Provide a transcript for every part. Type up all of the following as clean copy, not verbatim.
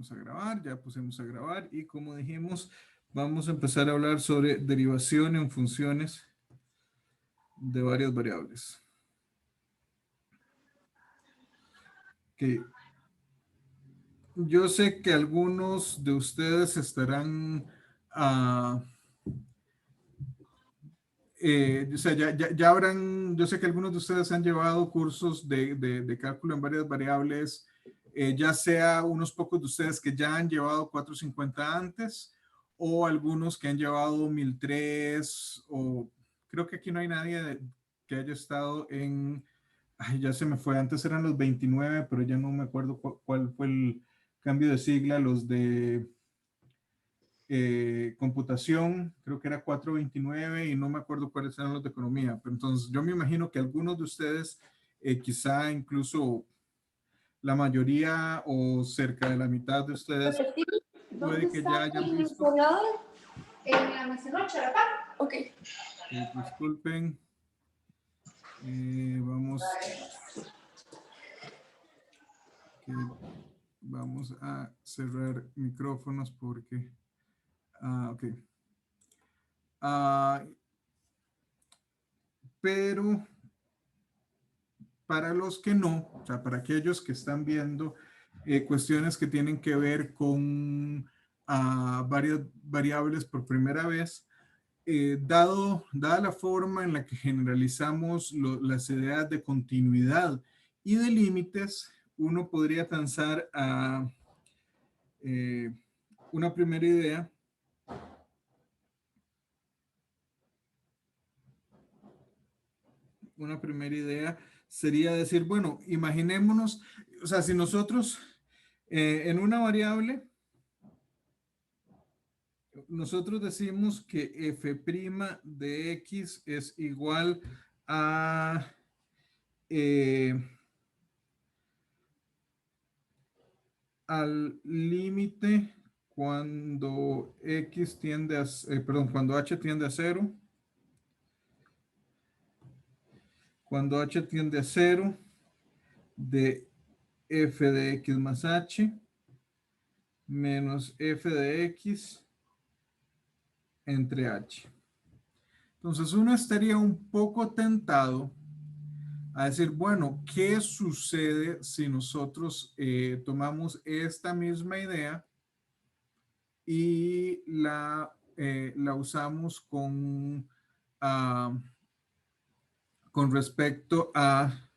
Vamos a grabar, ya pusimos a grabar y como dijimos, vamos a empezar a hablar sobre derivación en funciones de varias variables. Okay. Yo sé que algunos de ustedes estarán, o sea, ya habrán, yo sé que algunos de ustedes han llevado cursos de cálculo en varias variables, ya sea unos pocos de ustedes que ya han llevado 450 antes, o algunos que han llevado 1003, o creo que aquí no hay nadie que haya estado en, ay, ya se me fue, antes eran los 29, pero ya no me acuerdo cuál fue el cambio de sigla, los de computación, creo que era 429 y no me acuerdo cuáles eran los de economía. Pero entonces yo me imagino que algunos de ustedes, quizá incluso la mayoría o cerca de la mitad de ustedes, puede que ya hayan visto. En la Nacional Charapán. Ok. Disculpen. Vamos a cerrar micrófonos porque... ok. Pero para los que no, o sea, para aquellos que están viendo cuestiones que tienen que ver con varias variables por primera vez, dada la forma en la que generalizamos las ideas de continuidad y de límites, uno podría pensar a una primera idea. Una primera idea sería decir, bueno, imaginémonos, o sea, si nosotros en una variable, nosotros decimos que f' de x es igual a al límite cuando x tiende a, perdón, cuando h tiende a 0. Cuando h tiende a 0 de f de x más h menos f de x entre h. Entonces uno estaría un poco tentado a decir, bueno, ¿qué sucede si nosotros tomamos esta misma idea y la usamos con respecto a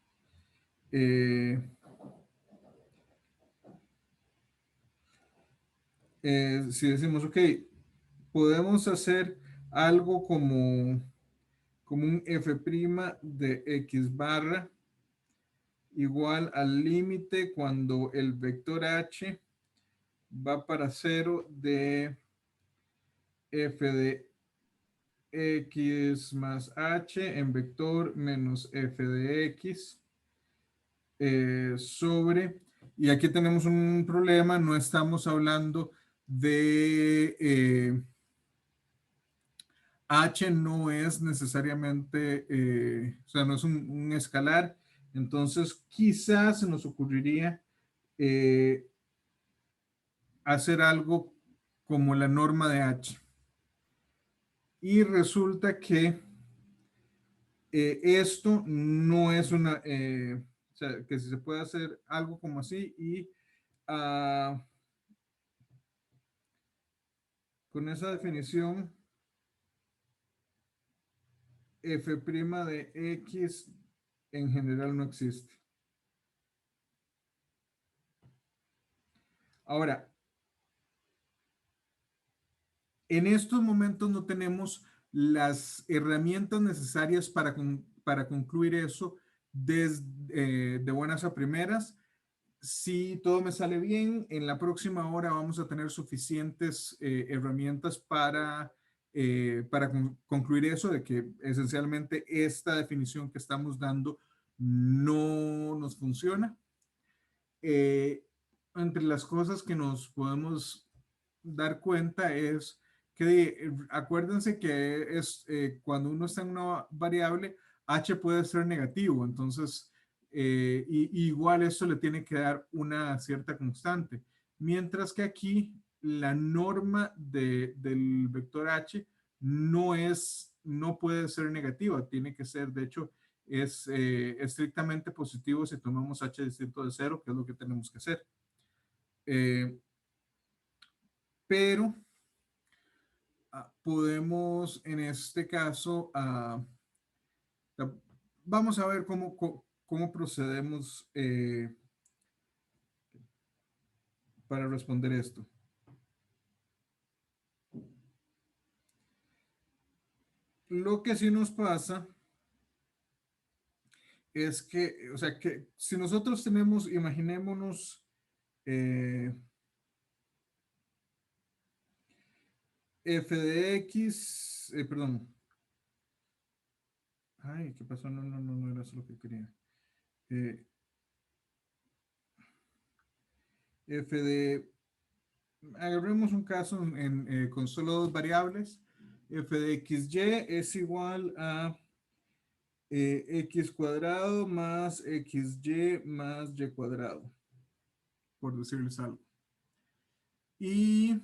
si decimos, ok, podemos hacer algo como un f' de x barra igual al límite cuando el vector h va para 0 de f de x más h en vector menos f de x sobre, y aquí tenemos un problema, no estamos hablando de h no es necesariamente, o sea, no es un escalar, entonces quizás se nos ocurriría hacer algo como la norma de h. Y resulta que esto no es una, o sea, que si se puede hacer algo como así y con esa definición f' de x en general no existe. Ahora, en estos momentos no tenemos las herramientas necesarias para concluir eso de buenas a primeras. Si todo me sale bien, en la próxima hora vamos a tener suficientes herramientas para concluir eso, de que esencialmente esta definición que estamos dando no nos funciona. Entre las cosas que nos podemos dar cuenta es que acuérdense que es cuando uno está en una variable, h puede ser negativo, entonces igual eso le tiene que dar una cierta constante. mientras que aquí la norma del vector h no puede ser negativa, tiene que ser, de hecho, es estrictamente positivo si tomamos h distinto de 0, que es lo que tenemos que hacer. Pero podemos, en este caso, vamos a ver cómo procedemos para responder esto. Lo que sí nos pasa es que, o sea, que si nosotros tenemos, imaginémonos, f de x, perdón. Ay, ¿qué pasó? No era eso lo que quería. F de, agarremos un caso con solo dos variables. F de xy es igual a x cuadrado más xy más y cuadrado, por decirles algo. Y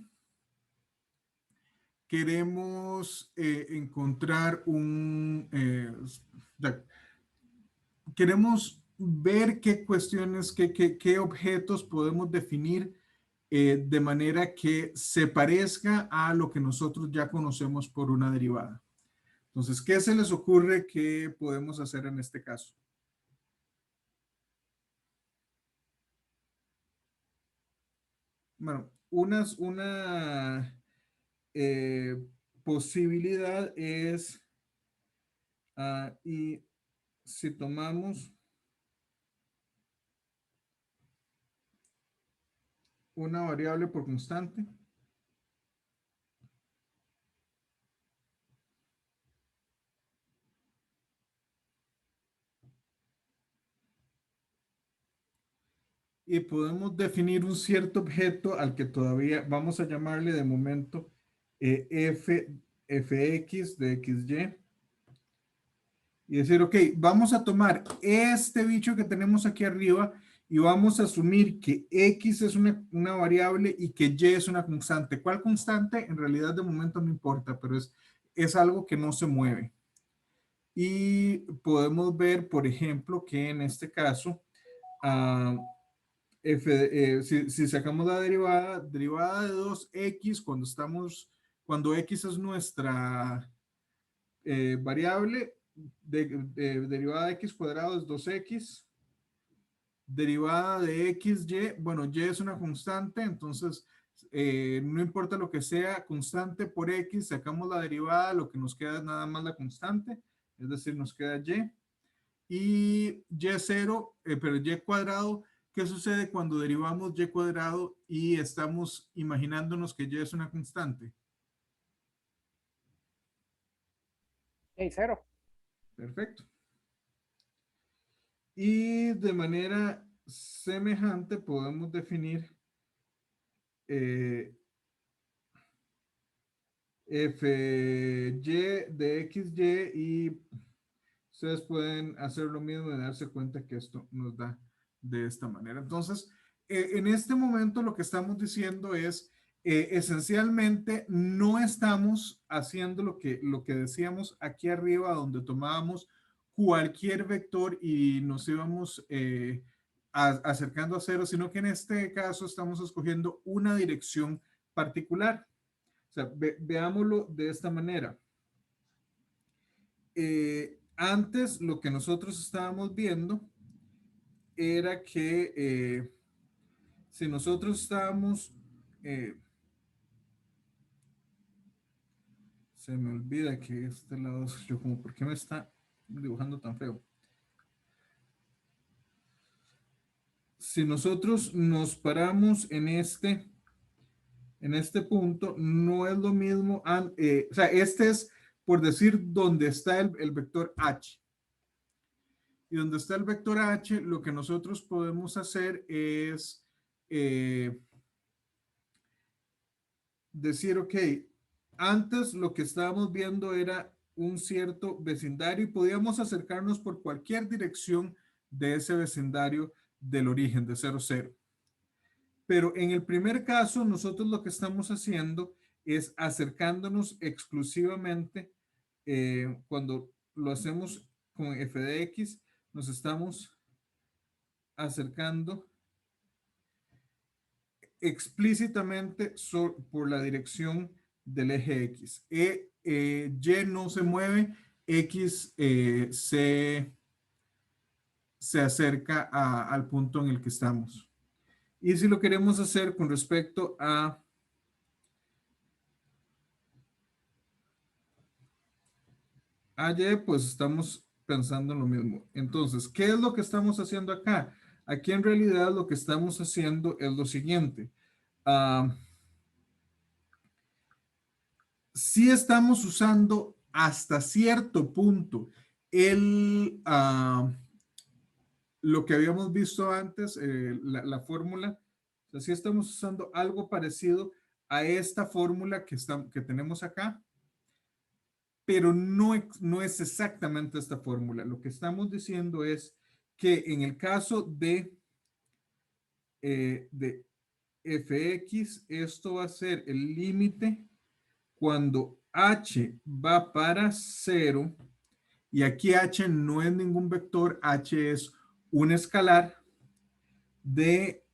queremos encontrar queremos ver qué cuestiones, qué objetos podemos definir de manera que se parezca a lo que nosotros ya conocemos por una derivada. Entonces, ¿qué se les ocurre que podemos hacer en este caso? Bueno, una posibilidad es, y si tomamos una variable por constante, y podemos definir un cierto objeto al que todavía vamos a llamarle de momento fx de xy. Y decir, ok, vamos a tomar este bicho que tenemos aquí arriba y vamos a asumir que x es una variable y que y es una constante. ¿Cuál constante? En realidad de momento no importa, pero es algo que no se mueve. Y podemos ver, por ejemplo, que en este caso, si sacamos la derivada de 2x cuando x es nuestra variable, derivada de x cuadrado es 2x, derivada de xy, bueno, y es una constante, entonces no importa lo que sea, constante por x, sacamos la derivada, lo que nos queda es nada más la constante, es decir, nos queda y. Y y0, pero y cuadrado, ¿qué sucede cuando derivamos y cuadrado y estamos imaginándonos que y es una constante? Y 0. Perfecto. Y de manera semejante podemos definir fy de xy y ustedes pueden hacer lo mismo y darse cuenta que esto nos da de esta manera. Entonces, en este momento lo que estamos diciendo es, esencialmente no estamos haciendo lo que decíamos aquí arriba, donde tomábamos cualquier vector y nos íbamos acercando a cero, sino que en este caso estamos escogiendo una dirección particular. O sea, veámoslo de esta manera. Antes lo que nosotros estábamos viendo era que si nosotros estábamos, se me olvida que este lado, yo como, ¿por qué me está dibujando tan feo? Si nosotros nos paramos en este punto, no es lo mismo, o sea, este es, por decir, donde está el vector h. Y donde está el vector h, lo que nosotros podemos hacer es decir, ok, antes lo que estábamos viendo era un cierto vecindario y podíamos acercarnos por cualquier dirección de ese vecindario del origen de 0, 0. Pero en el primer caso, nosotros lo que estamos haciendo es acercándonos exclusivamente, cuando lo hacemos con f de x, nos estamos acercando explícitamente por la dirección del eje X. Y no se mueve, X se acerca al punto en el que estamos. Y si lo queremos hacer con respecto a Y, pues estamos pensando en lo mismo. Entonces, ¿qué es lo que estamos haciendo acá? Aquí en realidad lo que estamos haciendo es lo siguiente. Sí estamos usando hasta cierto punto lo que habíamos visto antes, la fórmula. O sea, sí estamos usando algo parecido a esta fórmula que tenemos acá, pero no es exactamente esta fórmula. Lo que estamos diciendo es que en el caso de fx, esto va a ser el límite cuando h va para 0, y aquí h no es ningún vector, h es un escalar de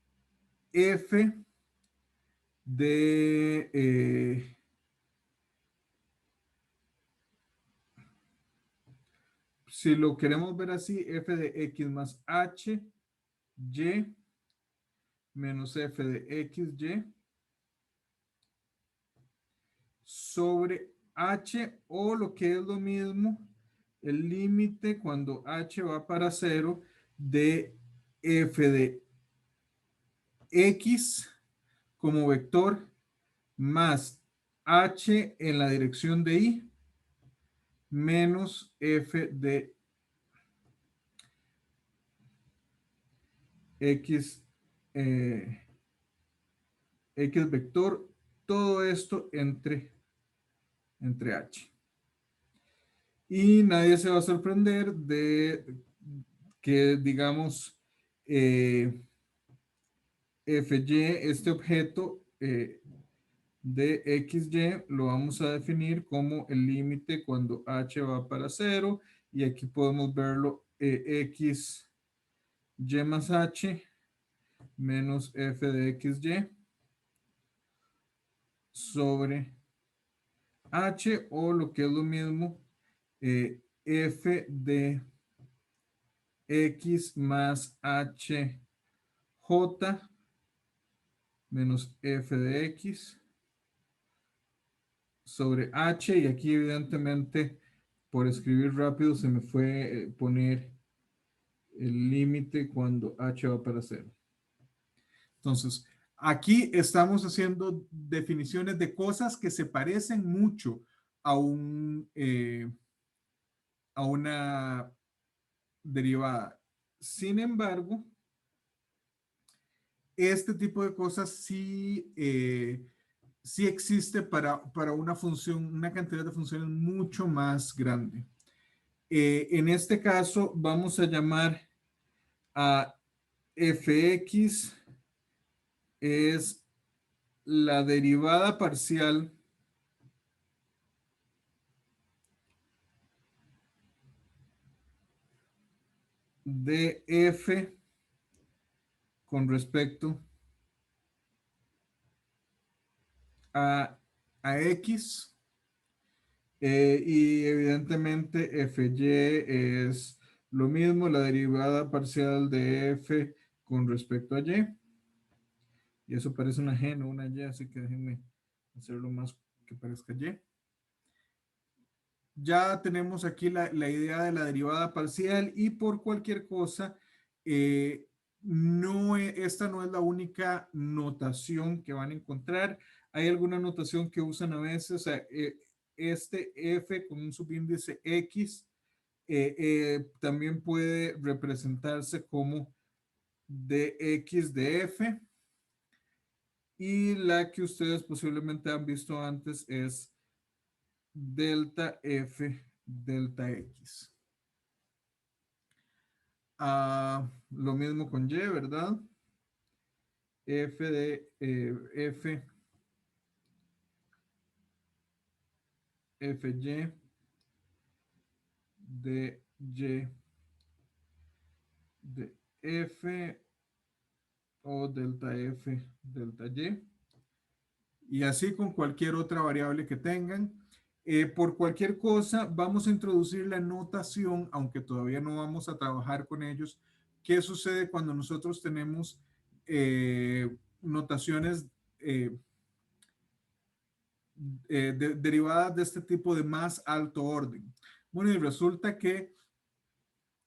f de, si lo queremos ver así, f de x más h, y menos f de x, y sobre h, o lo que es lo mismo, el límite cuando h va para 0 de f de x como vector más h en la dirección de y menos f de x, x vector, todo esto entre h. Y nadie se va a sorprender de que, digamos, fy, este objeto de xy, lo vamos a definir como el límite cuando h va para 0, y aquí podemos verlo, x y más h menos f de xy sobre h, o lo que es lo mismo, f de x más h j menos f de x sobre h, y aquí evidentemente por escribir rápido se me fue poner el límite cuando h va para 0. Entonces, aquí estamos haciendo definiciones de cosas que se parecen mucho a a una derivada. Sin embargo, este tipo de cosas sí existe para una función, una cantidad de funciones mucho más grande. En este caso, vamos a llamar a fx es la derivada parcial de f con respecto a x, y evidentemente fy es lo mismo, la derivada parcial de f con respecto a y, y eso parece una g, no una y, así que déjenme hacerlo más que parezca y. Ya tenemos aquí la idea de la derivada parcial, y por cualquier cosa, esta no es la única notación que van a encontrar. Hay alguna notación que usan a veces, o sea, este f con un subíndice x también puede representarse como dx de f, y la que ustedes posiblemente han visto antes es delta f delta x. Lo mismo con y, ¿verdad? f de fy de y de f o delta f delta y. Y así con cualquier otra variable que tengan. Por cualquier cosa, vamos a introducir la notación, aunque todavía no vamos a trabajar con ellos. ¿Qué sucede cuando nosotros tenemos notaciones derivadas de este tipo de más alto orden? Bueno, y resulta que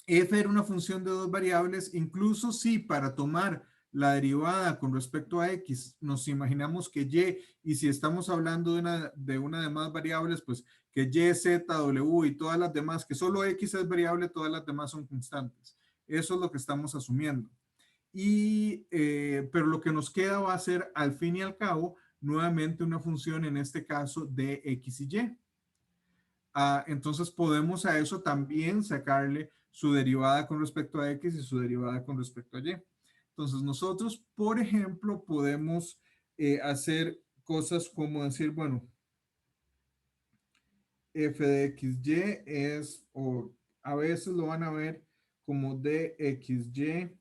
f era una función de dos variables, incluso si para tomar la derivada con respecto a x nos imaginamos que y si estamos hablando de una de más variables, pues que y, z, w y todas las demás, que solo x es variable, todas las demás son constantes. Eso es lo que estamos asumiendo. Pero lo que nos queda va a ser, al fin y al cabo, nuevamente una función, en este caso, de x y y. Entonces podemos a eso también sacarle su derivada con respecto a x y su derivada con respecto a y. Entonces nosotros, por ejemplo, podemos hacer cosas como decir, bueno, f de xy es, o a veces lo van a ver como dxy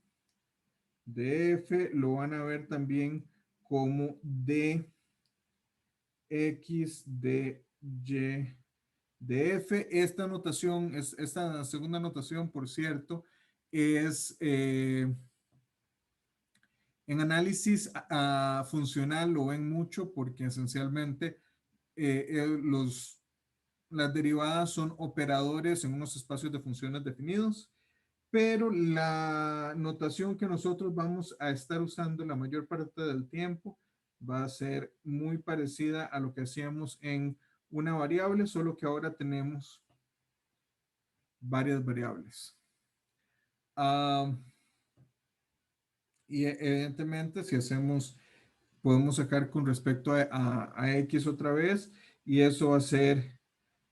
de f, lo van a ver también como dx de y de f. Esta notación, esta segunda notación, por cierto, es en análisis funcional lo ven mucho porque esencialmente las derivadas son operadores en unos espacios de funciones definidos, pero la notación que nosotros vamos a estar usando la mayor parte del tiempo va a ser muy parecida a lo que hacíamos en una variable, solo que ahora tenemos varias variables. Y evidentemente si hacemos, podemos sacar con respecto a x otra vez, y eso va a ser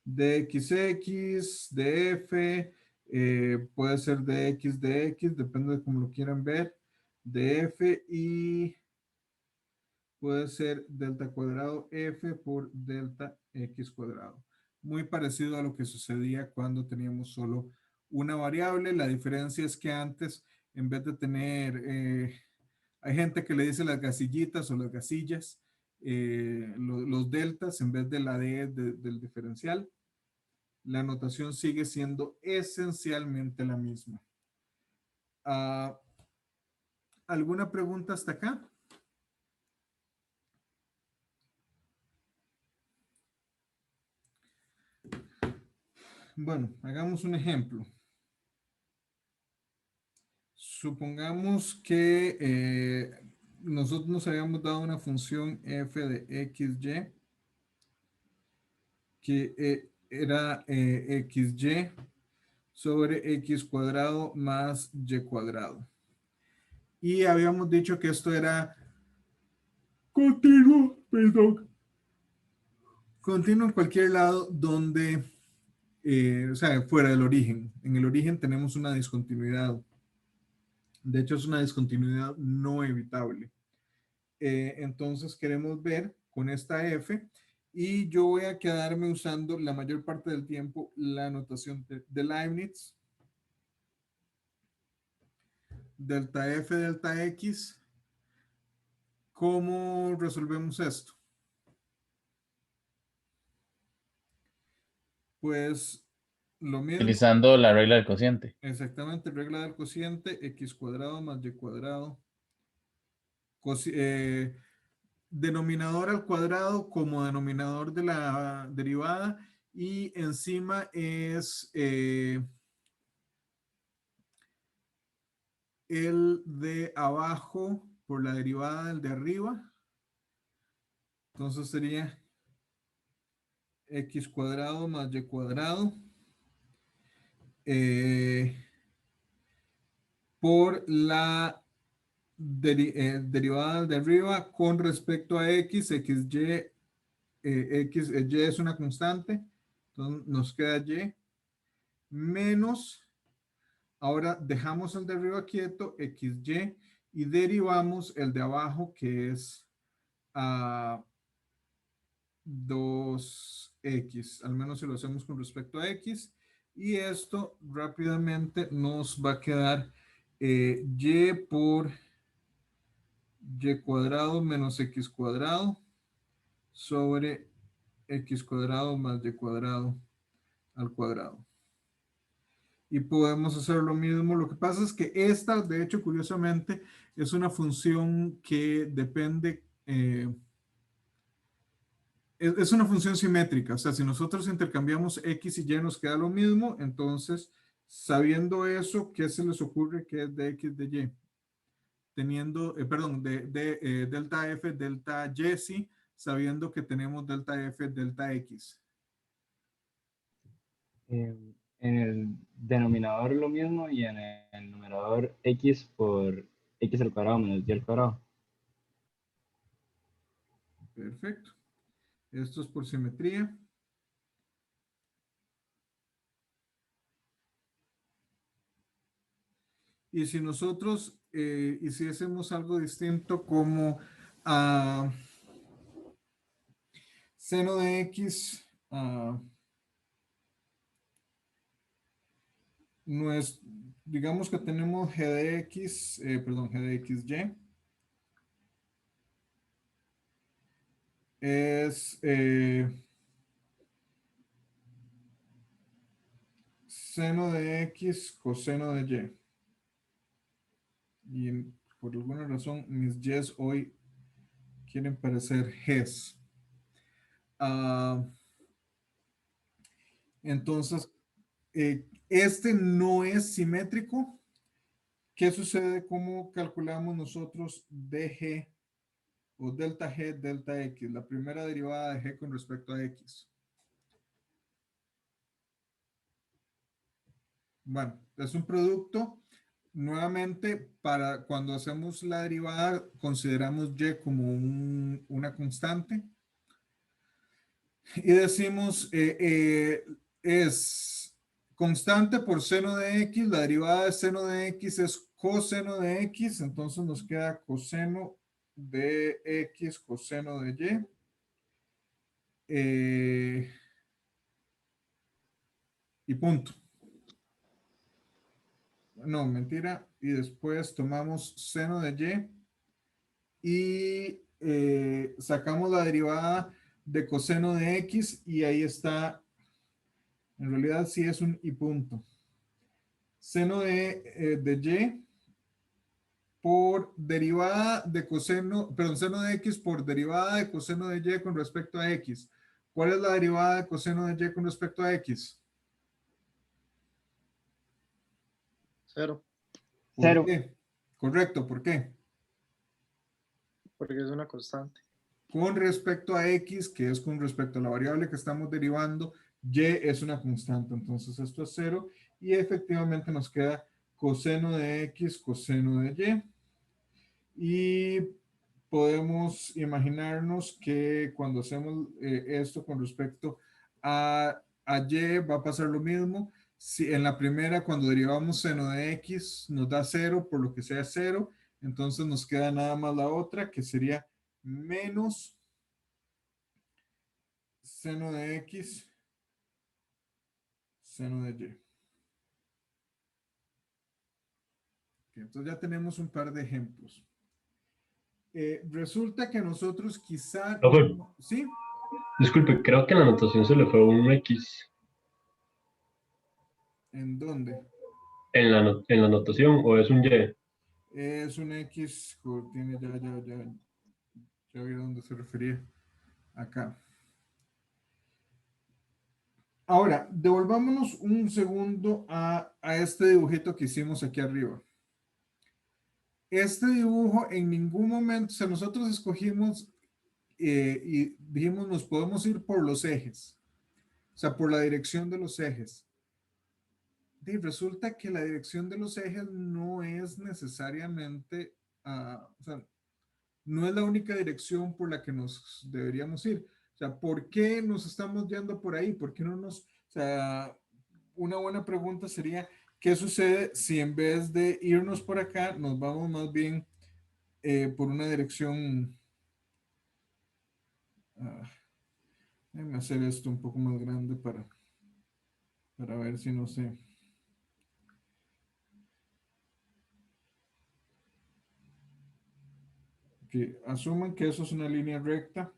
dxx, de f, puede ser dx, depende de cómo lo quieran ver, de f, y puede ser delta cuadrado f por delta x cuadrado. Muy parecido a lo que sucedía cuando teníamos solo una variable. La diferencia es que antes, en vez de tener, hay gente que le dice las gasillitas o las gasillas, los deltas en vez de la d del diferencial. La notación sigue siendo esencialmente la misma. ¿Alguna pregunta hasta acá? Bueno, hagamos un ejemplo. Supongamos que nosotros nos habíamos dado una función f de xy que era xy sobre x cuadrado más y cuadrado. Y habíamos dicho que esto era continuo, perdón, continuo en cualquier lado donde, o sea, fuera del origen. En el origen tenemos una discontinuidad. De hecho, es una discontinuidad no evitable. Entonces queremos ver con esta f, y yo voy a quedarme usando la mayor parte del tiempo la notación de Leibniz. Delta f, delta x. ¿Cómo resolvemos esto? Pues lo mismo. Utilizando la regla del cociente. Exactamente, regla del cociente, x cuadrado más y cuadrado. Denominador al cuadrado como denominador de la derivada, y encima es el de abajo por la derivada del de arriba. Entonces sería x cuadrado más y cuadrado por la derivada de arriba con respecto a x, xy, y es una constante, entonces nos queda y, menos, ahora dejamos el de arriba quieto, xy, y derivamos el de abajo que es 2x, al menos si lo hacemos con respecto a x, y esto rápidamente nos va a quedar y por y cuadrado menos x cuadrado sobre x cuadrado más y cuadrado al cuadrado. Y podemos hacer lo mismo. Lo que pasa es que esta, de hecho, curiosamente, es una función que depende, es una función simétrica. O sea, si nosotros intercambiamos x y y nos queda lo mismo, entonces, sabiendo eso, ¿qué se les ocurre que es de x de y? Teniendo, perdón, de delta f, delta y, sí, sabiendo que tenemos delta f, delta x. En el denominador lo mismo y en el numerador x por x al cuadrado menos y al cuadrado. Perfecto. Esto es por simetría. Y si nosotros hiciésemos algo distinto como seno de x, digamos que tenemos g de x, perdón, g de xy, es seno de x coseno de y. Y por alguna razón mis y's hoy quieren parecer g's. Entonces, este no es simétrico. ¿Qué sucede? ¿Cómo calculamos nosotros dg o delta g, delta x? La primera derivada de g con respecto a x. Bueno, es un producto. Nuevamente, para cuando hacemos la derivada, consideramos y como una constante. Y decimos, es constante por seno de x, la derivada de seno de x es coseno de x, entonces nos queda coseno de x, coseno de y. Y punto. No, mentira. Y después tomamos seno de y sacamos la derivada de coseno de x y ahí está. En realidad sí es un y punto. Seno de y por derivada de coseno, perdón, seno de x por derivada de coseno de y con respecto a x. ¿Cuál es la derivada de coseno de y con respecto a x? 0, ¿Por Cero. qué? Correcto, ¿por qué? porque es una constante. Con respecto a x, que es con respecto a la variable que estamos derivando, y es una constante, entonces esto es 0 y efectivamente nos queda coseno de x, coseno de y podemos imaginarnos que cuando hacemos esto con respecto a y va a pasar lo mismo. Si en la primera, cuando derivamos seno de x, nos da 0, por lo que sea 0, entonces nos queda nada más la otra, que sería menos seno de x, seno de y. Okay, entonces ya tenemos un par de ejemplos. Resulta que nosotros quizá... Profe, ¿Sí? disculpe, creo que en la anotación se le fue un X ¿En dónde? en la anotación o es un Y. Es un X, tiene ya vi a dónde se refería. Acá. Ahora, devolvámonos un segundo a este dibujito que hicimos aquí arriba. Este dibujo en ningún momento, o sea, nosotros escogimos y dijimos nos podemos ir por los ejes, o sea, por la dirección de los ejes. Y resulta que la dirección de los ejes no es necesariamente, o sea, no es la única dirección por la que nos deberíamos ir. O sea, ¿por qué nos estamos yendo por ahí? ¿Por qué no nos, o sea, una buena pregunta sería, ¿qué sucede si en vez de irnos por acá, nos vamos más bien por una dirección. Déjame hacer esto un poco más grande para ver si no sé. Que asuman que eso es una línea recta,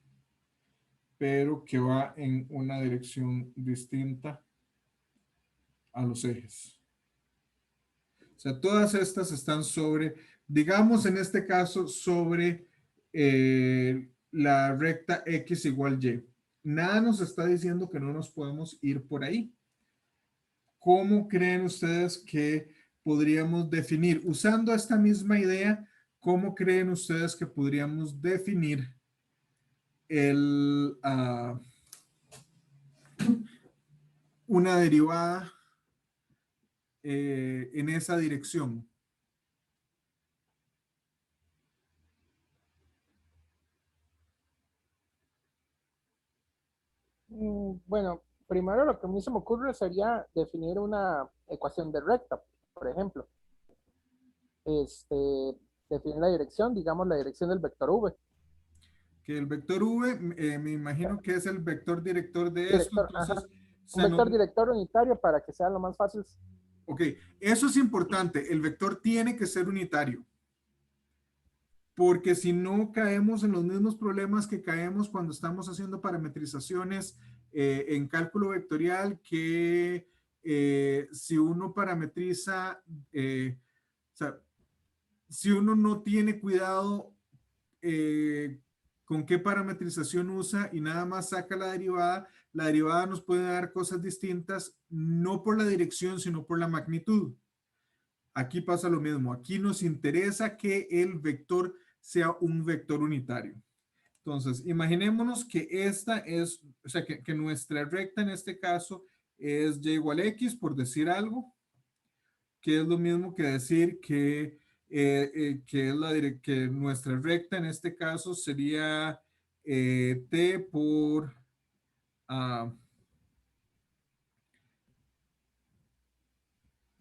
pero que va en una dirección distinta a los ejes. O sea, todas estas están sobre, digamos en este caso, sobre la recta X igual Y. Nada nos está diciendo que no nos podemos ir por ahí. ¿Cómo creen ustedes que podríamos definir, usando esta misma idea, cómo creen ustedes que podríamos definir una derivada en esa dirección? Bueno, primero lo que a mí se me ocurre sería definir una ecuación de recta, por ejemplo. Definir la dirección, digamos la dirección del vector v. Que el vector v, me imagino que es el vector director de esto, Director, entonces, un vector director unitario para que sea lo más fácil. ok, eso es importante, el vector tiene que ser unitario, porque si no caemos en los mismos problemas que caemos cuando estamos haciendo parametrizaciones en cálculo vectorial, que si uno parametriza, o sea, si uno no tiene cuidado con qué parametrización usa y nada más saca la derivada nos puede dar cosas distintas, no por la dirección, sino por la magnitud. Aquí pasa lo mismo. Aquí nos interesa que el vector sea un vector unitario. Entonces, imaginémonos que esta es, o sea, que nuestra recta en este caso es y igual a x, por decir algo, que es lo mismo que decir que que nuestra recta en este caso sería t por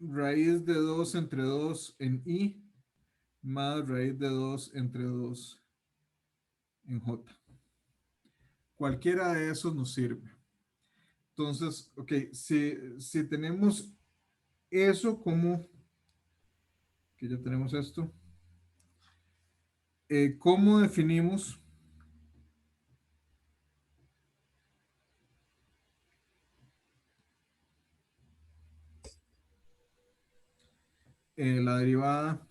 raíz de 2 entre 2 en i más raíz de 2 entre 2 en j. Cualquiera de esos nos sirve. Entonces, ok, si tenemos eso como, que ya tenemos esto, ¿cómo definimos la derivada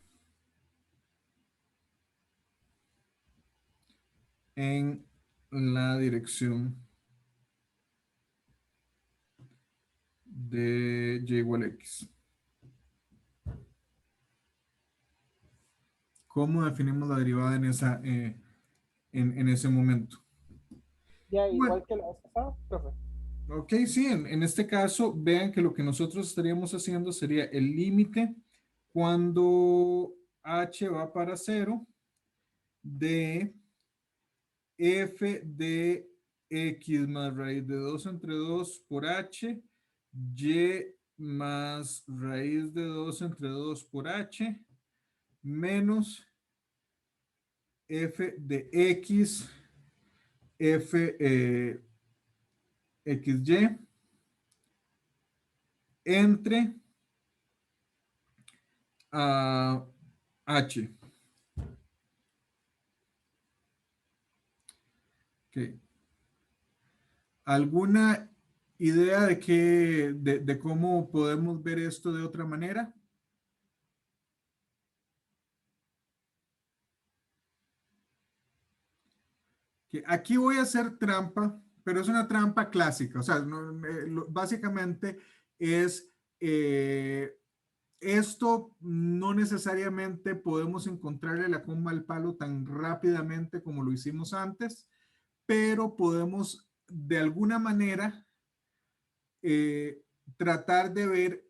en la dirección de y igual a x? ¿Cómo definimos la derivada en en ese momento? Ya, Bueno, igual que la vez pasada, profe. ok, sí, en este caso, vean que lo que nosotros estaríamos haciendo sería el límite cuando h va para 0 de f de x más raíz de 2 entre 2 por h, y más raíz de 2 entre 2 por h, menos f de x, f xy, entre h. Okay. ¿Alguna idea de cómo podemos ver esto de otra manera? Que aquí voy a hacer trampa, pero es una trampa clásica. O sea, básicamente es esto no necesariamente podemos encontrarle la comba al palo tan rápidamente como lo hicimos antes, pero podemos de alguna manera tratar de ver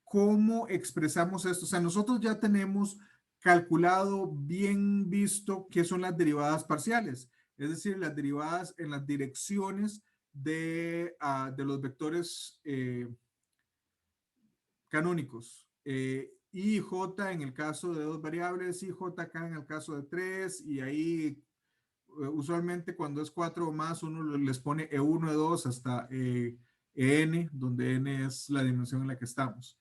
cómo expresamos esto. O sea, nosotros ya tenemos calculado, bien visto qué son las derivadas parciales, es decir, las derivadas en las direcciones de los vectores canónicos. y j en el caso de 2 variables, y j acá en el caso de 3, y ahí usualmente cuando es 4 o más uno les pone E1, E2 hasta En, donde n es la dimensión en la que estamos.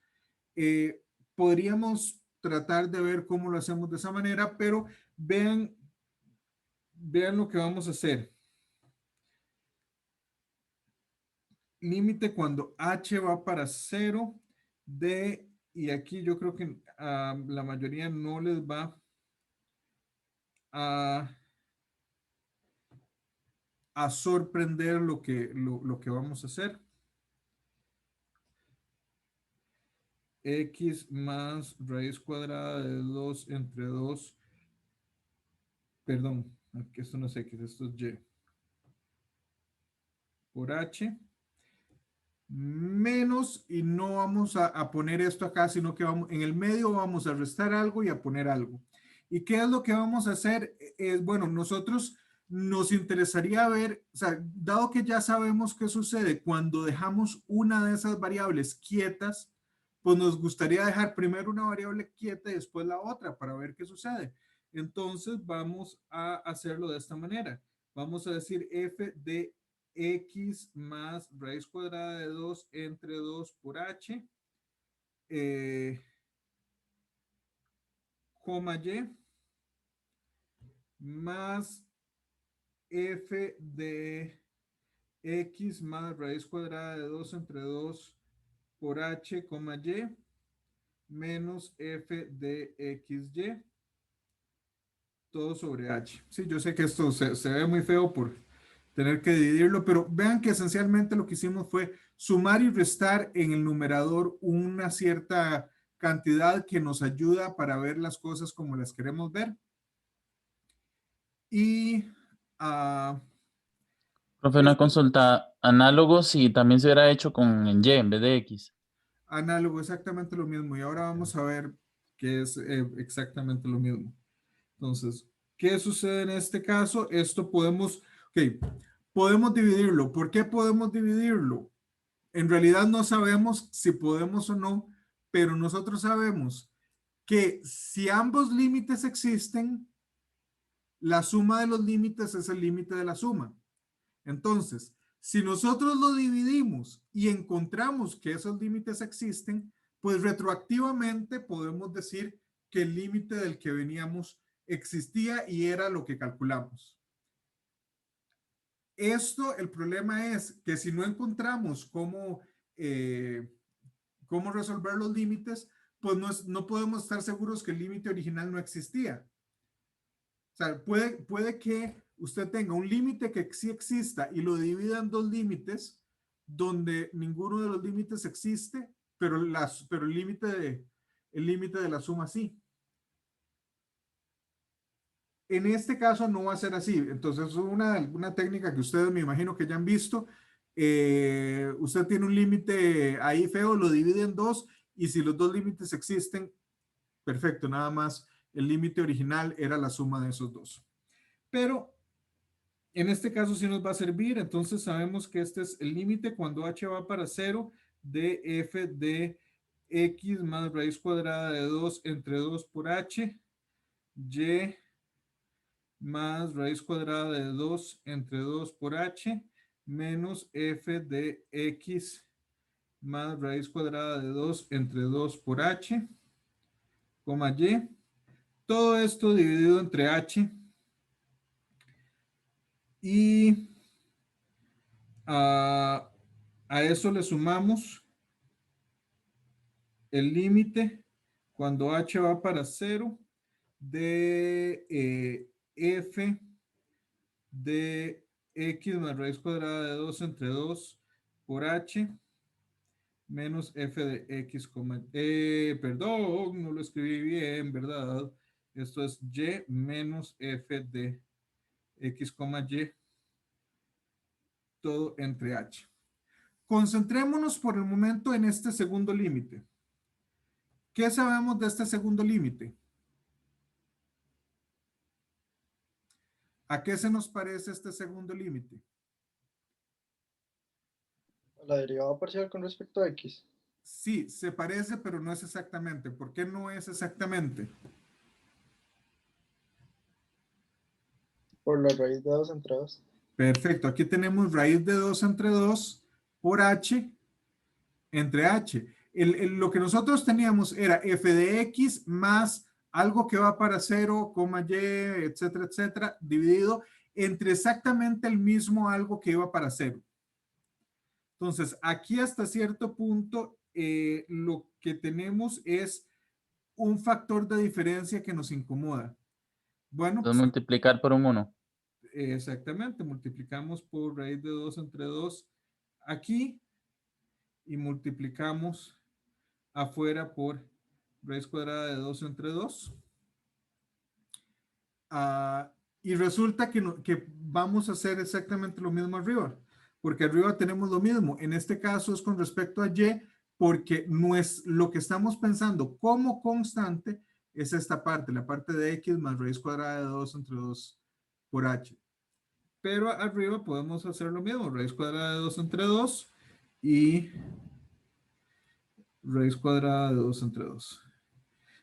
Podríamos tratar de ver cómo lo hacemos de esa manera, pero vean lo que vamos a hacer. Límite cuando h va para 0 de, y aquí yo creo que la mayoría no les va a sorprender lo que vamos a hacer. X más raíz cuadrada de 2 entre 2, perdón, aquí esto no es X, esto es Y, por H, menos, y no vamos a poner esto acá, sino que vamos, en el medio vamos a restar algo y a poner algo. ¿Y qué es lo que vamos a hacer? Bueno, nosotros nos interesaría ver, o sea, dado que ya sabemos qué sucede cuando dejamos una de esas variables quietas, pues nos gustaría dejar primero una variable quieta y después la otra para ver qué sucede. Entonces vamos a hacerlo de esta manera. Vamos a decir f de x más raíz cuadrada de 2 entre 2 por h, coma y, más f de x más raíz cuadrada de 2 entre 2 por h, coma y, menos f de xy, todo sobre h. Sí, yo sé que esto se ve muy feo por tener que dividirlo, pero vean que esencialmente lo que hicimos fue sumar y restar en el numerador una cierta cantidad que nos ayuda para ver las cosas como las queremos ver. Y Profe, una consulta, análogo si también se hubiera hecho con Y en vez de X. análogo, exactamente lo mismo. Y ahora vamos a ver qué es exactamente lo mismo. Entonces, ¿qué sucede en este caso? Esto podemos, ok, podemos dividirlo. ¿Por qué podemos dividirlo? En realidad no sabemos si podemos o no, pero nosotros sabemos que si ambos límites existen, la suma de los límites es el límite de la suma. Entonces, si nosotros lo dividimos y encontramos que esos límites existen, pues retroactivamente podemos decir que el límite del que veníamos existía y era lo que calculamos. Esto, el problema es que si no encontramos cómo resolver los límites, pues no podemos estar seguros que el límite original no existía. O sea, puede que usted tenga un límite que sí exista y lo divida en dos límites donde ninguno de los límites existe, pero el límite de la suma sí. En este caso no va a ser así. Entonces, una técnica que ustedes me imagino que ya han visto. Usted tiene un límite ahí feo, lo divide en dos y si los dos límites existen, perfecto, nada más el límite original era la suma de esos dos. Pero en este caso sí nos va a servir, entonces sabemos que este es el límite cuando h va para 0 de f de x más raíz cuadrada de 2 entre 2 por h, y más raíz cuadrada de 2 entre 2 por h, menos f de x más raíz cuadrada de 2 entre 2 por h, coma y. Todo esto dividido entre h. Y a eso le sumamos el límite cuando h va para 0 de f de x más raíz cuadrada de 2 entre 2 por h menos f de x, perdón, no lo escribí bien, ¿verdad? Esto es y menos f de x, y, todo entre h. Concentrémonos por el momento en este segundo límite. ¿Qué sabemos de este segundo límite? ¿A qué se nos parece este segundo límite? La derivada parcial con respecto a X. Sí, se parece, pero no es exactamente. ¿Por qué no es exactamente? Por la raíz de 2 entre 2. Perfecto. Aquí tenemos raíz de 2 entre 2 por h entre h. Lo que nosotros teníamos era f de x más algo que va para 0, y, etcétera, etcétera, dividido entre exactamente el mismo algo que iba para 0. Entonces, aquí hasta cierto punto, lo que tenemos es un factor de diferencia que nos incomoda. Bueno, Entonces pues multiplicar por un 1. exactamente, multiplicamos por raíz de 2 entre 2 aquí y multiplicamos afuera por raíz cuadrada de 2 entre 2. Y resulta que vamos a hacer exactamente lo mismo arriba, porque arriba tenemos lo mismo. En este caso es con respecto a y, porque no es lo que estamos pensando como constante es esta parte, la parte de x más raíz cuadrada de 2 entre 2 por h. Pero arriba podemos hacer lo mismo, raíz cuadrada de 2 entre 2 y raíz cuadrada de 2 entre 2.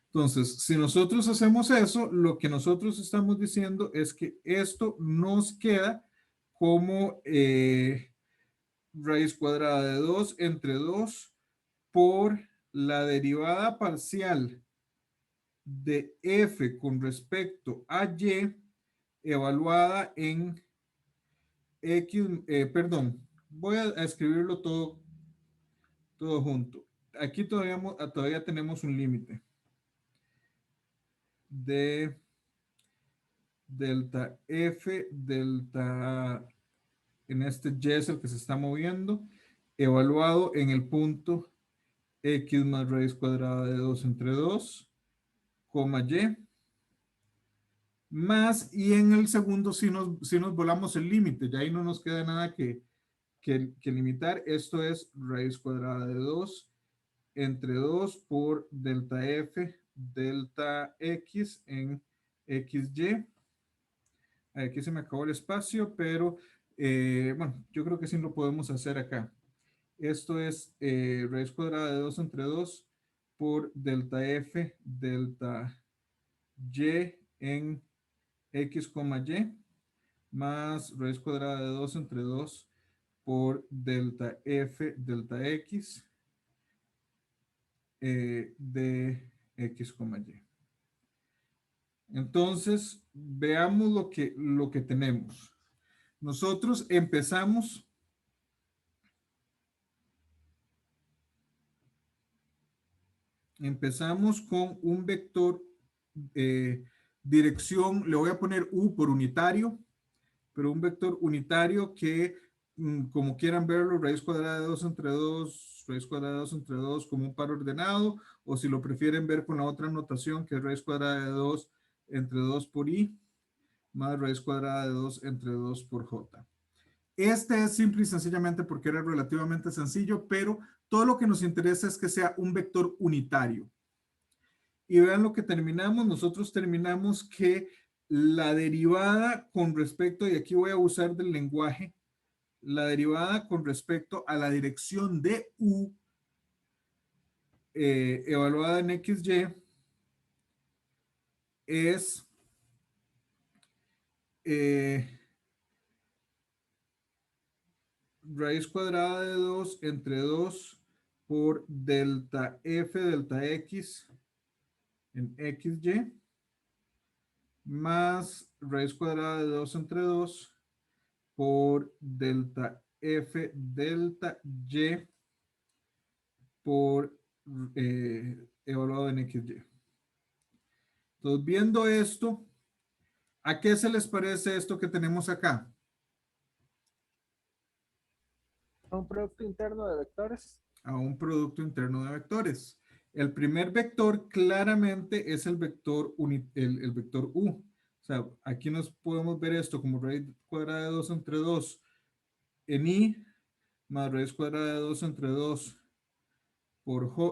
Entonces, si nosotros hacemos eso, lo que nosotros estamos diciendo es que esto nos queda como raíz cuadrada de 2 entre 2 por la derivada parcial de f con respecto a y evaluada en x, perdón, voy a escribirlo todo junto. Aquí todavía tenemos un límite de delta f, en este y es el que se está moviendo, evaluado en el punto x más raíz cuadrada de 2 entre 2, coma y, más, y en el segundo si nos volamos el límite, ya ahí no nos queda nada que limitar. Esto es raíz cuadrada de 2 entre 2 por delta f, delta x en xy. Aquí se me acabó el espacio, pero bueno, yo creo que sí lo podemos hacer acá. Esto es raíz cuadrada de 2 entre 2 por delta f, delta y en x, y, más raíz cuadrada de 2 entre 2 por delta f, delta x de x, y. Entonces, veamos lo que tenemos. Nosotros empezamos con un vector dirección, le voy a poner u por unitario, pero un vector unitario que, como quieran verlo, raíz cuadrada de 2 entre 2, raíz cuadrada de 2 entre 2 como un par ordenado, o si lo prefieren ver con la otra notación que es raíz cuadrada de 2 entre 2 por i, más raíz cuadrada de 2 entre 2 por j. Este es simple y sencillamente porque era relativamente sencillo, pero todo lo que nos interesa es que sea un vector unitario. Y vean lo que terminamos. Nosotros terminamos que la derivada con respecto, y aquí voy a usar del lenguaje, la derivada con respecto a la dirección de u evaluada en xy es raíz cuadrada de 2 entre 2 por delta f delta x en xy más raíz cuadrada de 2 entre 2 por delta f delta y por evaluado en xy. Entonces, viendo esto, ¿a qué se les parece esto que tenemos acá? Un producto interno de vectores. A un producto interno de vectores. El primer vector claramente es el vector, el vector u. O sea, aquí nos podemos ver esto como raíz cuadrada de 2 entre 2 en i más raíz cuadrada de 2 entre 2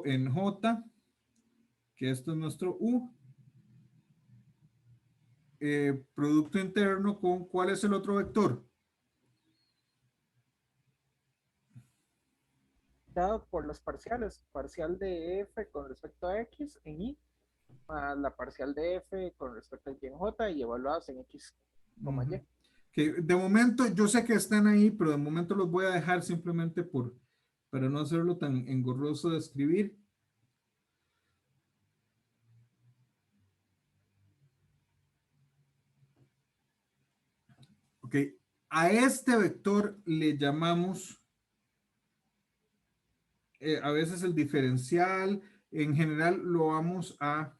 en j, que esto es nuestro u. Producto interno con, ¿cuál es el otro vector? dado por los parciales, parcial de f con respecto a x en y, más la parcial de f con respecto a y en j y evaluados en x, y. Que de momento, yo sé que están ahí, pero de momento los voy a dejar simplemente para no hacerlo tan engorroso de escribir. Ok, a este vector le llamamos a veces el diferencial. En general lo vamos a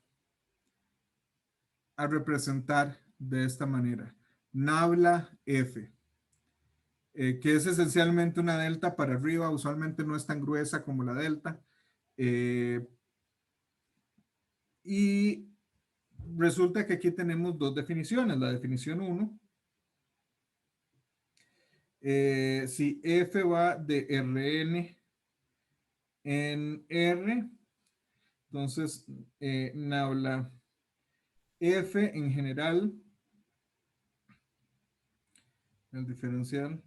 representar de esta manera. Nabla F, que es esencialmente una delta para arriba, usualmente no es tan gruesa como la delta. Y resulta que aquí tenemos dos definiciones. La definición 1, si F va de Rn en R, entonces Nabla F en general, el diferencial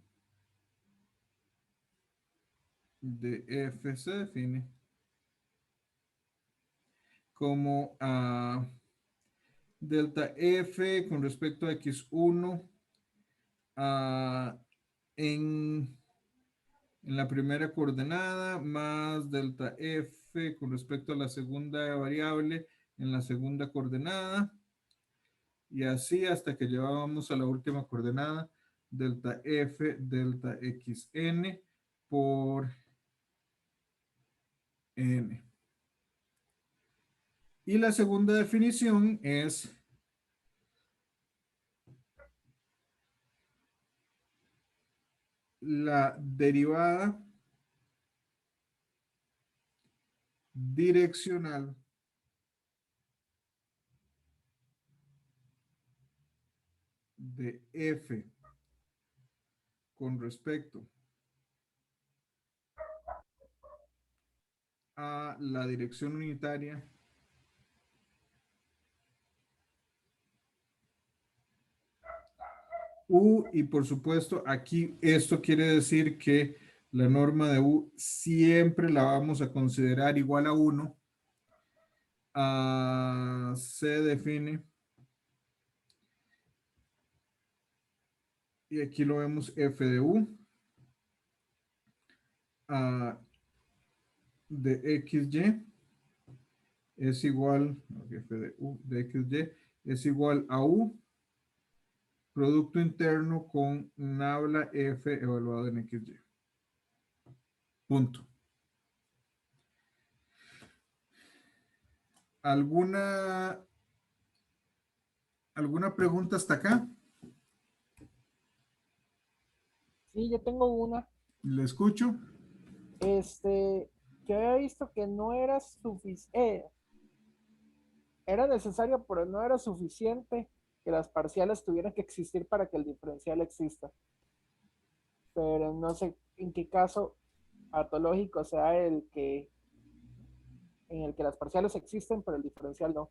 de F se define como delta F con respecto a X1 en la primera coordenada más delta F con respecto a la segunda variable en la segunda coordenada y así hasta que llegábamos a la última coordenada, delta F delta XN por N. Y la segunda definición es la derivada direccional de F con respecto a la dirección unitaria U, y por supuesto aquí esto quiere decir que la norma de U siempre la vamos a considerar igual a 1. Se define, y aquí lo vemos, F de U de XY es igual, F de U de XY es igual a U producto interno con nabla F evaluado en XY. Punto. ¿Alguna pregunta hasta acá? Sí, yo tengo una. ¿Le escucho? Yo había visto que no era suficiente, era necesario, pero no era suficiente que las parciales tuvieran que existir para que el diferencial exista. Pero no sé en qué caso patológico sea en el que las parciales existen, pero el diferencial no.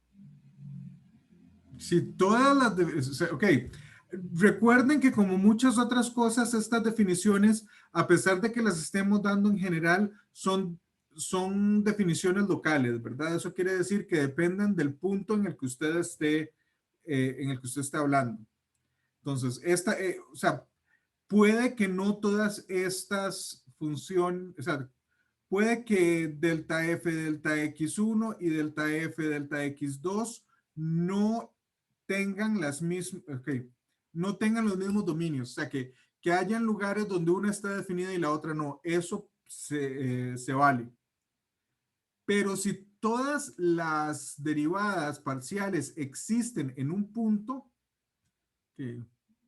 Si todas las... ok. Recuerden que como muchas otras cosas, estas definiciones, a pesar de que las estemos dando en general, son definiciones locales, ¿verdad? Eso quiere decir que dependen del punto en el que usted esté, hablando. Entonces, o sea, puede que no todas estas funciones, o sea, puede que delta F delta X1 y delta F delta X2 no tengan las mismas, okay, no tengan los mismos dominios, o sea, que hayan lugares donde una está definida y la otra no, eso se vale. Pero si todas las derivadas parciales existen en un punto,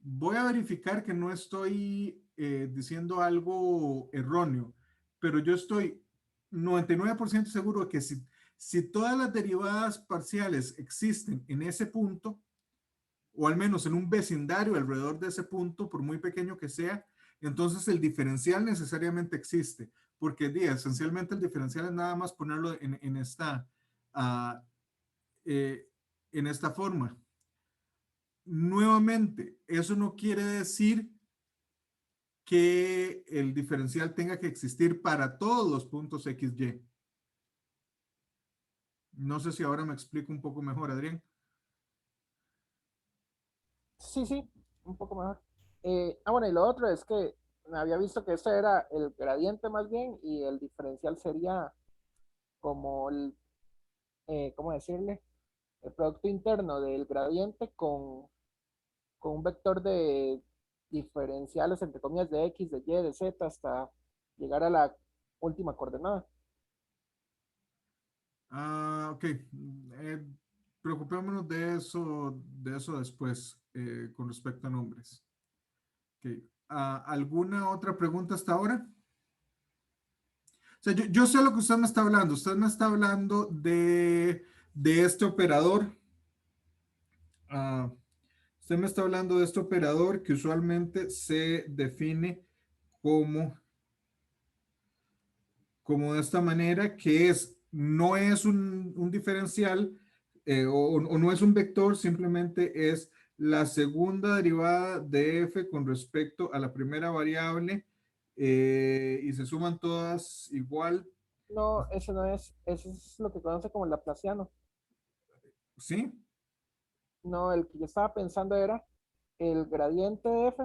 voy a verificar que no estoy diciendo algo erróneo, pero yo estoy 99% seguro de que si todas las derivadas parciales existen en ese punto, o al menos en un vecindario alrededor de ese punto, por muy pequeño que sea, entonces el diferencial necesariamente existe, porque esencialmente el diferencial es nada más ponerlo en esta forma. Nuevamente, eso no quiere decir que el diferencial tenga que existir para todos los puntos XY. No sé si ahora me explico un poco mejor, Adrián. Sí, sí, un poco mejor. Bueno, y lo otro es que había visto que ese era el gradiente más bien y el diferencial sería como el, ¿cómo decirle? El producto interno del gradiente con un vector de diferenciales, entre comillas, de X, de Y, de Z, hasta llegar a la última coordenada. Ok. Preocupémonos de eso después, con respecto a nombres. Ok. ¿Alguna otra pregunta hasta ahora? O sea, yo sé lo que usted me está hablando. Usted me está hablando de este operador. Ah, usted me está hablando de este operador que usualmente se define como, como de esta manera, que es, no es un diferencial o no es un vector, simplemente es la segunda derivada de f con respecto a la primera variable y se suman todas igual. No, ese no es, ese es lo que conoce como el laplaciano. ¿Sí? No, el que yo estaba pensando era el gradiente de f,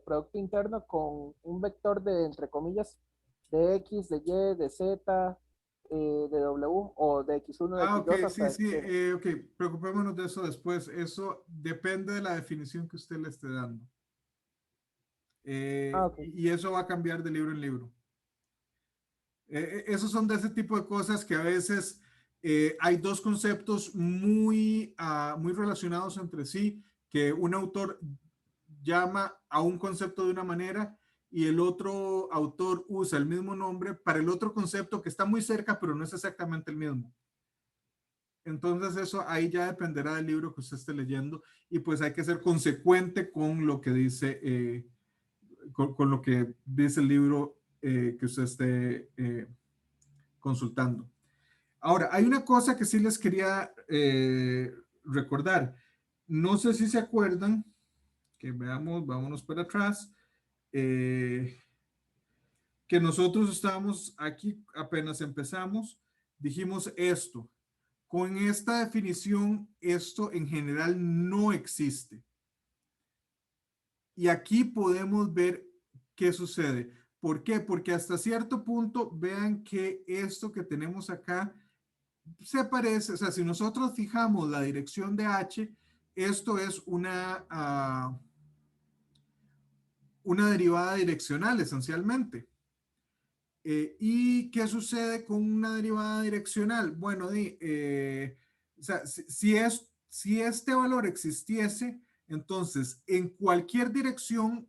producto interno con un vector de, entre comillas, de x, de y, de z, de w, o de x1, de Ok, x2 sí, hasta sí, que... ok, preocupémonos de eso después. Eso depende de la definición que usted le esté dando. Ok. Y eso va a cambiar de libro en libro. Esos son de ese tipo de cosas que a veces hay dos conceptos muy relacionados entre sí, que un autor llama a un concepto de una manera y el otro autor usa el mismo nombre para el otro concepto que está muy cerca, pero no es exactamente el mismo. Entonces eso ahí ya dependerá del libro que usted esté leyendo y pues hay que ser consecuente con lo que dice, con lo que dice el libro que usted esté consultando. Ahora, hay una cosa que sí les quería recordar. No sé si se acuerdan, que veamos, vámonos para atrás, que nosotros estábamos aquí, apenas empezamos, dijimos esto. Con esta definición, esto en general no existe. Y aquí podemos ver qué sucede. ¿Por qué? Porque hasta cierto punto, vean que esto que tenemos acá se parece, o sea, si nosotros fijamos la dirección de H, esto es una derivada direccional esencialmente. ¿Y qué sucede con una derivada direccional? Bueno, o sea, si este valor existiese, entonces en cualquier dirección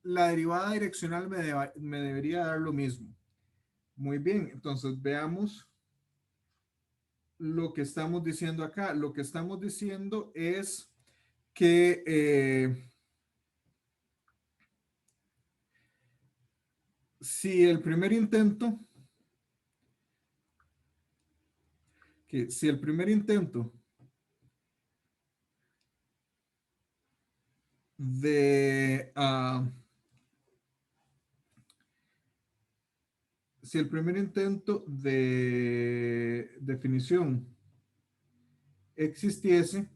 la derivada direccional me debería dar lo mismo. Muy bien, entonces veamos lo que estamos diciendo acá. Lo que estamos diciendo es que si el primer intento, si el primer intento de si el primer intento de definición existiese,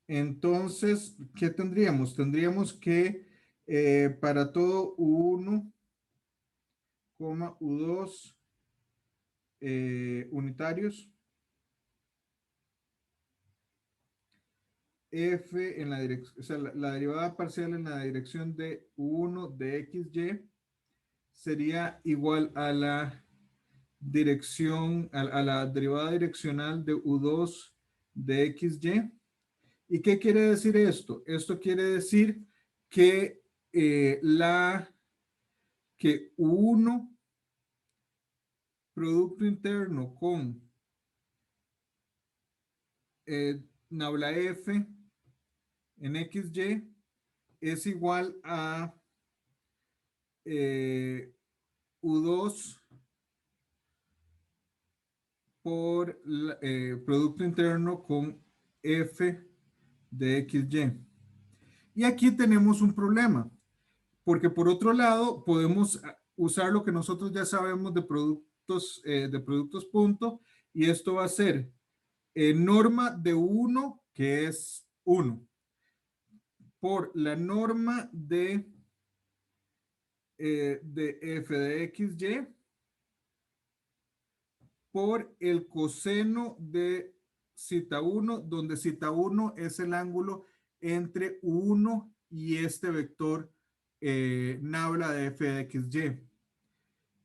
entonces, ¿qué tendríamos? Tendríamos que para todo U1, U2 unitarios, f en la dirección, o sea, la derivada parcial en la dirección de U1 de XY sería igual a la dirección, a la derivada direccional de U2 de XY. ¿Y qué quiere decir esto? Esto quiere decir que que U1 producto interno con nabla F en XY es igual a U2 por Producto Interno con F de XY. Y aquí tenemos un problema, porque por otro lado podemos usar lo que nosotros ya sabemos de productos punto, y esto va a ser norma de 1, que es 1, por la norma de F de XY por el coseno de cita 1, donde cita 1 es el ángulo entre 1 y este vector nabla de F de XY.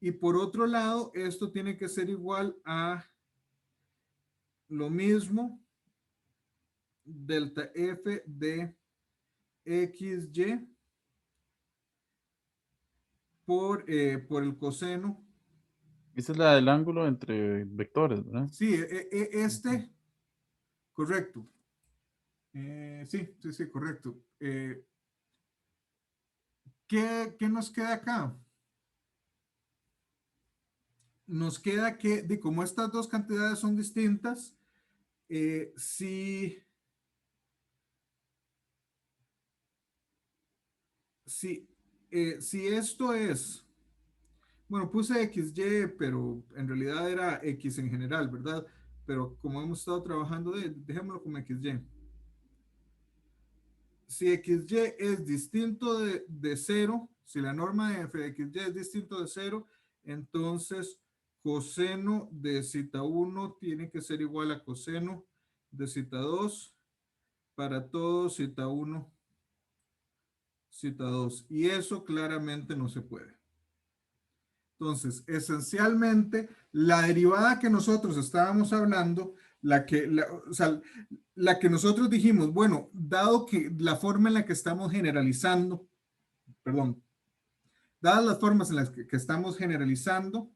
Y por otro lado, esto tiene que ser igual a lo mismo, delta F de XY por el coseno. Esa es la del ángulo entre vectores, ¿verdad? Sí, correcto. Sí, correcto. ¿Qué nos queda acá? Nos queda que, como estas dos cantidades son distintas, si esto es, bueno, puse XY, pero en realidad era X en general, ¿verdad? Pero como hemos estado trabajando, dejémoslo como XY. Si XY es distinto de 0, si la norma de F de XY es distinto de 0, entonces coseno de cita 1 tiene que ser igual a coseno de cita 2 para todo cita 1, cita 2. Y eso claramente no se puede. Entonces, esencialmente, la derivada que nosotros estábamos hablando, la que nosotros dijimos, bueno, dado que la forma en la que estamos generalizando, perdón, dadas las formas en las que estamos generalizando,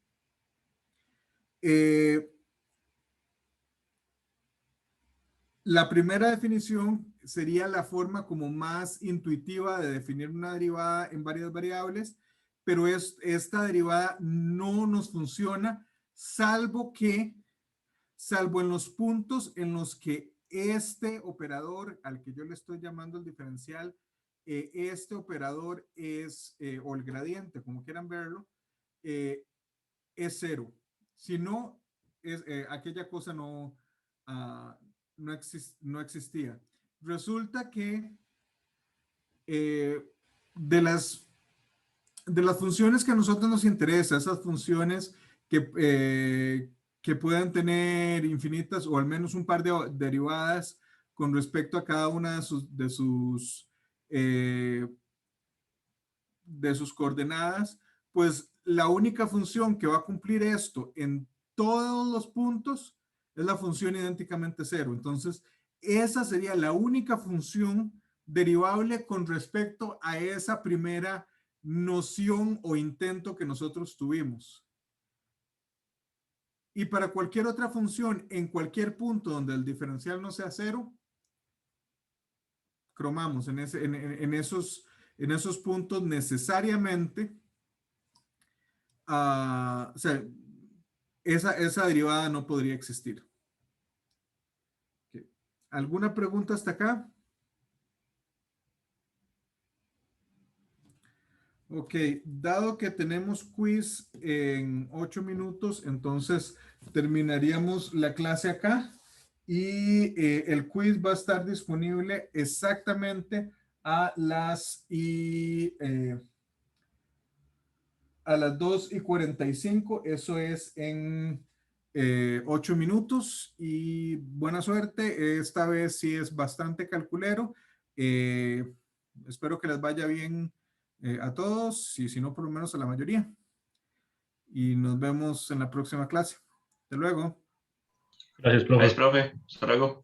la primera definición sería la forma como más intuitiva de definir una derivada en varias variables, pero esta derivada no nos funciona, salvo en los puntos en los que este operador al que yo le estoy llamando el diferencial, este operador es, o el gradiente, como quieran verlo, es 0. Si no, aquella cosa no existía. Resulta que de las funciones que a nosotros nos interesa, esas funciones que puedan tener infinitas o al menos un par de derivadas con respecto a cada una de sus coordenadas, pues la única función que va a cumplir esto en todos los puntos es la función idénticamente 0. Entonces, esa sería la única función derivable con respecto a esa primera noción o intento que nosotros tuvimos. Y para cualquier otra función en cualquier punto donde el diferencial no sea 0, cromamos en esos puntos necesariamente. O sea, esa derivada no podría existir. Okay. ¿Alguna pregunta hasta acá? Ok, dado que tenemos quiz en 8 minutos, entonces terminaríamos la clase acá y el quiz va a estar disponible exactamente a las 2:45, eso es en 8 minutos y buena suerte. Esta vez sí es bastante calculero. Espero que les vaya bien a todos y si no, por lo menos a la mayoría. Y nos vemos en la próxima clase. Hasta luego. Gracias, profe. Gracias, profe. Hasta luego.